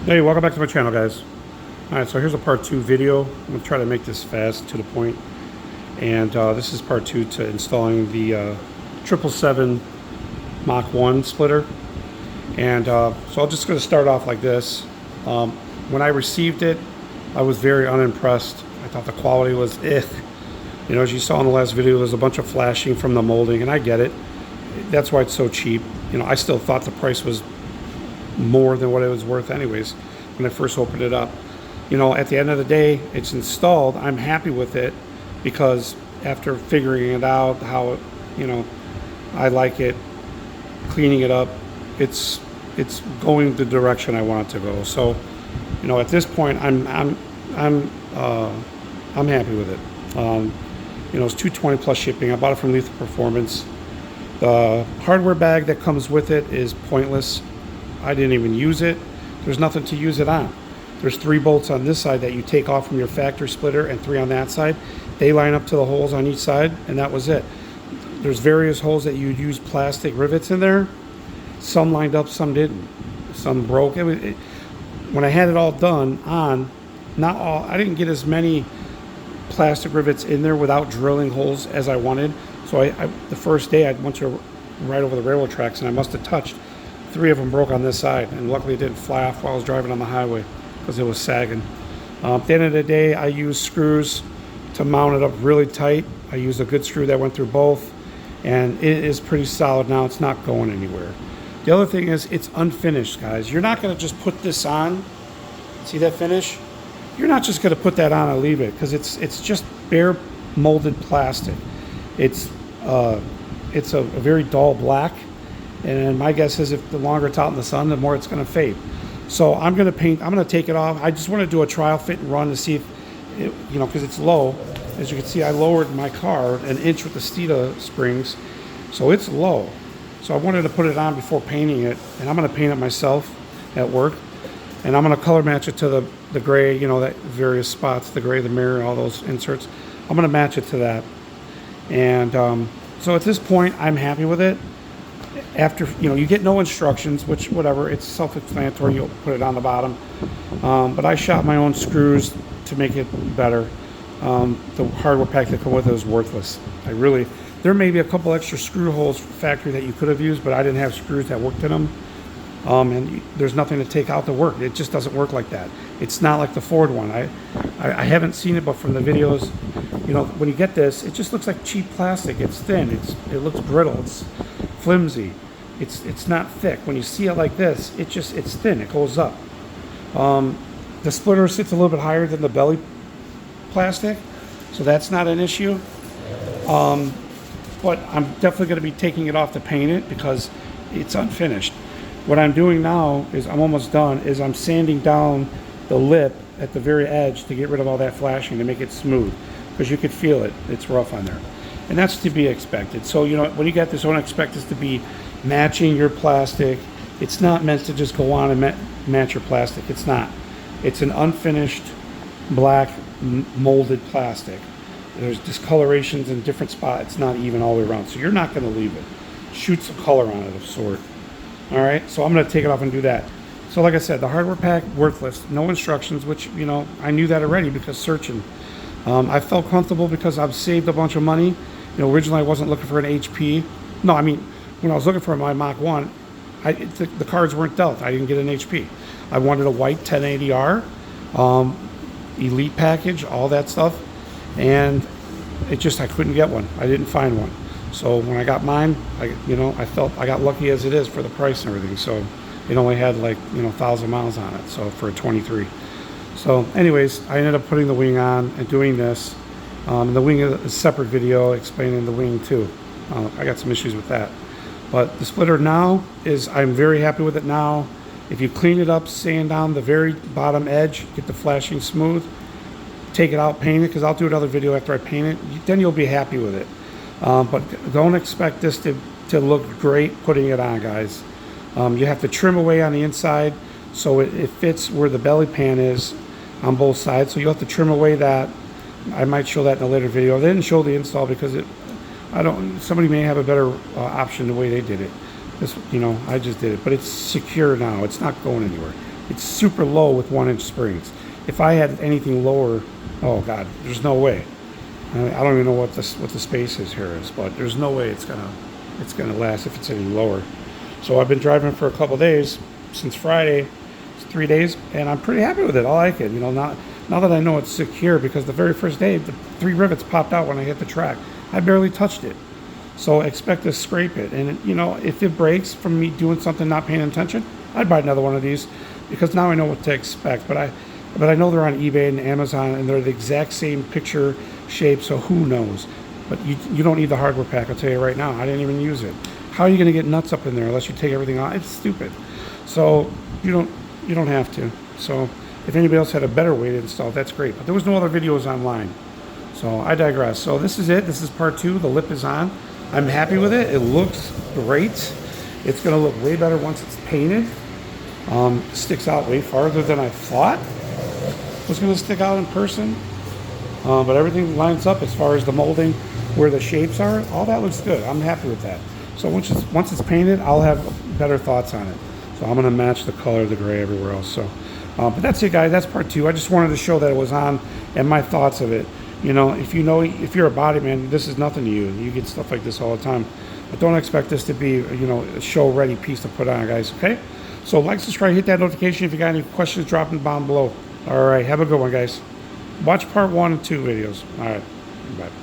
Hey, welcome back to my channel, guys. Alright, so here's a part 2 video. I'm going to try to make this fast, to the point. And this is part 2 to installing the 777 Mach 1 splitter. And so I'm just going to start off like this. When I received it, I was very unimpressed. I thought the quality was You know, as you saw in the last video, there's a bunch of flashing from the molding, and I get it. That's why it's so cheap. You know, I still thought the price was more than what it was worth anyways when I first opened it up. You know, at the end of the day, it's installed. I'm happy with it because after figuring it out, how, you know, I like it, cleaning it up, it's going the direction I want it to go. So, you know, at this point, I'm happy with it. You know, it's $220 plus shipping. I bought it from Lethal Performance. The hardware bag that comes with it is pointless. I didn't even use it. There's nothing to use it on. There's 3 bolts on this side that you take off from your factory splitter and 3 on that side. They line up to the holes on each side, and that was it. There's various holes that you'd use plastic rivets in there. Some lined up, some didn't. Some broke. When I had it all done on, not all, I didn't get as many plastic rivets in there without drilling holes as I wanted. So the first day I went to right over the railroad tracks, and I must have touched 3 of them broke on this side, and luckily it didn't fly off while I was driving on the highway because it was sagging. At the end of the day, I used screws to mount it up really tight. I used a good screw that went through both, and it is pretty solid now. It's not going anywhere. The other thing is it's unfinished, guys. You're not going to just put this on. See that finish? You're not just going to put that on and leave it, because it's just bare molded plastic. It's a very dull black. And my guess is if the longer it's out in the sun, the more it's going to fade. So I'm going to paint, I'm going to take it off. I just want to do a trial fit and run to see if, you know, because it's low. As you can see, I lowered my car 1 inch with the Steeda springs. So it's low. So I wanted to put it on before painting it. And I'm going to paint it myself at work. And I'm going to color match it to the gray, you know, that various spots, the gray, the mirror, all those inserts. I'm going to match it to that. And so at this point, I'm happy with it. After, you know, you get no instructions, which, whatever, it's self-explanatory. You'll put it on the bottom. But I shot my own screws to make it better. The hardware pack that come with it is worthless. There may be a couple extra screw holes from factory that you could have used, but I didn't have screws that worked in them. And there's nothing to take out to work. It just doesn't work like that. It's not like the Ford one. I haven't seen it, but from the videos, you know, when you get this, it just looks like cheap plastic. It's thin. It looks brittle. It's flimsy. It's not thick. When you see it like this, it's thin. It goes up. The splitter sits a little bit higher than the belly plastic, so that's not an issue. But I'm definitely going to be taking it off to paint it because it's unfinished. What I'm doing now is I'm almost done. I'm sanding down the lip at the very edge to get rid of all that flashing to make it smooth, because you could feel it. It's rough on there. And that's to be expected. So, you know, when you get this, don't expect this to be matching your plastic. It's not meant to just go on and match your plastic. It's not. It's an unfinished black molded plastic. There's discolorations in different spots. It's not even all the way around. So you're not going to leave it. Shoot some color on it of sort. All right. So I'm going to take it off and do that. So like I said, the hardware pack, worthless. No instructions, which, you know, I knew that already because searching. I felt comfortable because I've saved a bunch of money. You know, originally I wasn't looking for an HP. No, I mean, when I was looking for my Mach 1, the cards weren't dealt. I didn't get an HP. I wanted a white 1080R, Elite package, all that stuff. And I couldn't get one. I didn't find one. So when I got mine, I felt I got lucky as it is for the price and everything. So it only had like, 1,000 miles on it. So for a 23. So anyways, I ended up putting the wing on and doing this. The wing is a separate video explaining the wing too. I got some issues with that. But the splitter now I'm very happy with it now. If you clean it up, sand down the very bottom edge, get the flashing smooth, take it out, paint it, because I'll do another video after I paint it, then you'll be happy with it. But don't expect this to look great putting it on, guys. You have to trim away on the inside so it fits where the belly pan is on both sides. So you'll have to trim away that. I might show that in a later video. They didn't show the install because somebody may have a better option the way they did it. I just did it, but it's secure now. It's not going anywhere. It's super low with 1-inch springs. If I had anything lower, oh God, there's no way. I don't even know what the space is here is, but there's no way it's gonna last if it's any lower. So I've been driving for a couple days since Friday. It's 3 days, and I'm pretty happy with it. I like it. You know, now that I know it's secure, because the very first day the 3 rivets popped out when I hit the track. I barely touched it. So expect to scrape it. And you know, if it breaks from me doing something not paying attention, I'd buy another one of these, because now I know what to expect. But I know they're on eBay and Amazon, and they're the exact same picture, shape, so who knows? But you don't need the hardware pack, I'll tell you right now. I didn't even use it. How are you going to get nuts up in there unless you take everything out? It's stupid. So you don't have to. So if anybody else had a better way to install, that's great. But there was no other videos online. So I digress. So this is it. This is part 2. The lip is on. I'm happy with it. It looks great. It's going to look way better once it's painted. Sticks out way farther than I thought was going to stick out in person. But everything lines up as far as the molding, where the shapes are. All that looks good. I'm happy with that. So once it's painted, I'll have better thoughts on it. So I'm going to match the color of the gray everywhere else. So, but that's it, guys. That's part 2. I just wanted to show that it was on and my thoughts of it. You know, if you're a body man, this is nothing to you. You get stuff like this all the time. But don't expect this to be, you know, a show-ready piece to put on, guys. Okay? So like, subscribe, hit that notification. If you got any questions, drop them down below. All right. Have a good one, guys. Watch part 1 and 2 videos. All right. Bye.